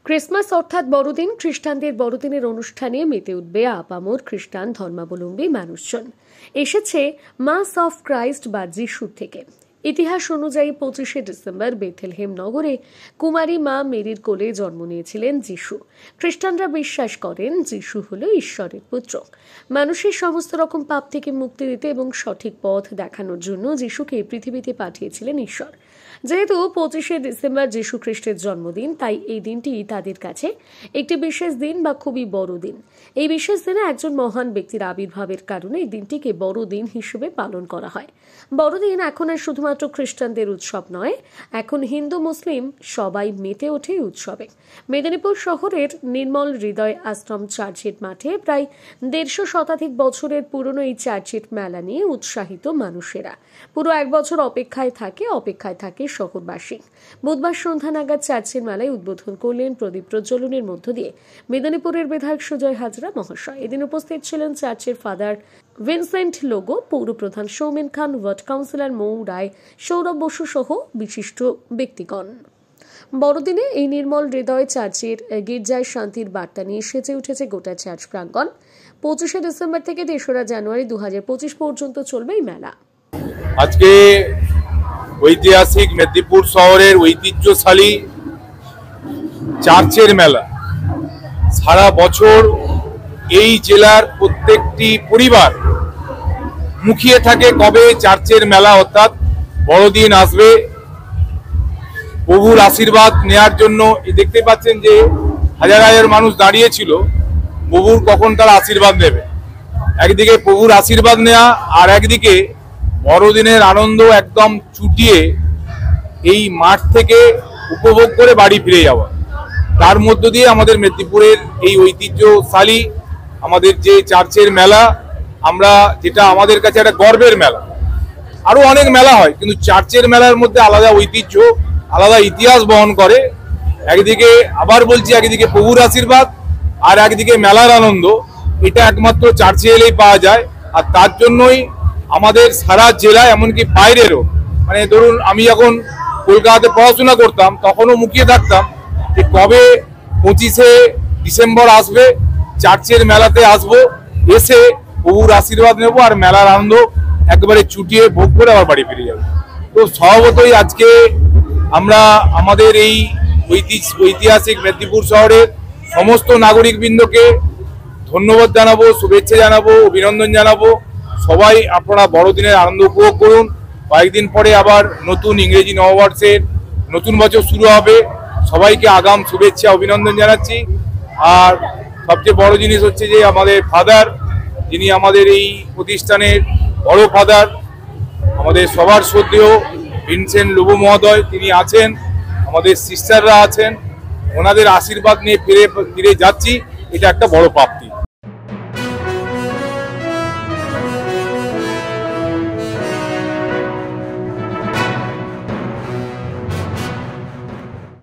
Christmas অর্থাৎ বড়দিন খ্রিস্টানদের বড়দিনের অনুষ্ঠানে মেতে উঠবে আপামর খ্রিস্টান ধর্মাবলম্বী মানুষজন। এসেছে মাস অফ ক্রাইস্ট বা যিশুর থেকে। ইতিহাস অনুযায়ী 25শে ডিসেম্বর বেথলেহেম নগরে কুমারী মা মেরির কোলে জন্ম নিয়েছিলেন যিশু। খ্রিস্টানরা বিশ্বাস করেন যিশু হল ঈশ্বরের পুত্র। মানুষের সমস্ত রকম পাপ থেকে মুক্তি দিতে এবং সঠিক পথ দেখানোর জন্য যিশুকে পৃথিবীতে পাঠিয়েছিলেন ঈশ্বর। যেহেতু 25শে ডিসেম্বর যিশু খ্রিস্টের জন্মদিন, তাই এই দিনটি তাদের কাছে একটি বিশেষ দিন বা খুবই বড় দিন। এই বিশেষ দিনে একজন মহান ব্যক্তির আবির্ভাবের কারণে এই দিনটিকে বড়দিন হিসেবে পালন করা হয়। বড়দিন এখন আর শুধুমাত্র খ্রিস্টানদের উৎসব নয়, এখন হিন্দু মুসলিম সবাই মেতে ওঠে উৎসবে। মেদিনীপুর শহরের নির্মল হৃদয় আশ্রম চার্চের মাঠে প্রায় 150 শতাধিক বছরের পুরনো এই চার্চের মেলা নিয়ে উৎসাহিত মানুষেরা। পুরো এক বছর অপেক্ষায় থাকে শহরবাসী। বুধবার সন্ধ্যা নাগাদ চার্চের মেলায় উদ্বোধন করলেন প্রদীপ প্রজ্বলনের মধ্য দিয়ে মেদিনীপুরের বিধায়ক সুজয় হাজরা মহাশয়। এদিন উপস্থিত ছিলেন চার্চের ফাদার ভিনসেন্ট লোগো, পৌরপ্রধান সৌমেন খান, ওয়ার্ড কাউন্সিলর মৌ রায়, সৌরভ বসু সহ বিশিষ্ট ব্যক্তিগণ। বড়দিনে এই নির্মল হৃদয় চার্চের গির্জায় শান্তির বার্তা নিয়ে সেজে উঠেছে গোটা চার্চ প্রাঙ্গণ। 25শে ডিসেম্বর থেকে 3রা জানুয়ারি 2025 পর্যন্ত চলবে এই মেলা। আজকে ঐতিহাসিক মেদিনীপুর শহরের ঐতিহ্যশালী চার্চের মেলা। সারা বছর এই জেলার প্রত্যেকটি পরিবার মুখিয়ে থাকে কবে চার্চের মেলা অর্থাৎ বড়দিন আসবে, প্রভুর আশীর্বাদ নেয়ার জন্য। দেখতে পাচ্ছেন যে হাজার হাজার মানুষ দাঁড়িয়ে ছিল প্রভুর কখন তারা আশীর্বাদ নেবে। একদিকে প্রভুর আশীর্বাদ নেওয়া, আর একদিকে বড়দিনের আনন্দ একদম চুটিয়ে এই মাঠ থেকে উপভোগ করে বাড়ি ফিরে যাওয়া। তার মধ্য দিয়ে আমাদের মেদিনীপুরের এই ঐতিহ্যশালী আমাদের যে চার্চের মেলা, আমরা যেটা আমাদের কাছে একটা গর্বের মেলা। আরো অনেক মেলা হয়, কিন্তু চার্চের মেলার মধ্যে আলাদা ঐতিহ্য, আলাদা ইতিহাস বহন করে। একদিকে আবার বলছি, একদিকে প্রভুর আশীর্বাদ আর একদিকে মেলার আনন্দ, এটা একমাত্র চার্চে এলেই পাওয়া যায়। আর তার জন্যই আমাদের সারা জেলায়, এমনকি বাইরেরও, মানে ধরুন আমি যখন কলকাতাতে পড়াশোনা করতাম তখনও মুখিয়ে থাকতাম যে কবে 25শে ডিসেম্বর আসবে, চার্চের মেলাতে আসবো, এসে প্রভুর আশীর্বাদ নেবো আর মেলার আনন্দ একেবারে চুটিয়ে ভোগ করে আবার বাড়ি ফিরে যাবো। তো স্বভাবতই আজকে আমরা আমাদের এই ঐতিহাসিক মেদিনীপুর শহরের সমস্ত নাগরিকবৃন্দকে ধন্যবাদ জানাবো, শুভেচ্ছা জানাবো, অভিনন্দন জানাবো। সবাই আপনারা বড়দিনের আনন্দ উপভোগ করুন। কয়েকদিন পরে আবার নতুন ইংরেজি নববর্ষের নতুন বছর শুরু হবে। সবাইকে আগাম শুভেচ্ছা অভিনন্দন জানাচ্ছি। আর সবচেয়ে বড় জিনিস হচ্ছে যে আমাদের ফাদার, যিনি আমাদের এই প্রতিষ্ঠানের বড় ফাদার, আমাদের সবার শ্রদ্ধেয় ভিনসেন্ট লোগো মহোদয়, তিনি আছেন, আমাদের সিস্টাররা আছেন, ওনাদের আশীর্বাদ নিয়ে ফিরে যাচ্ছি। এটা একটা বড় প্রাপ্তি।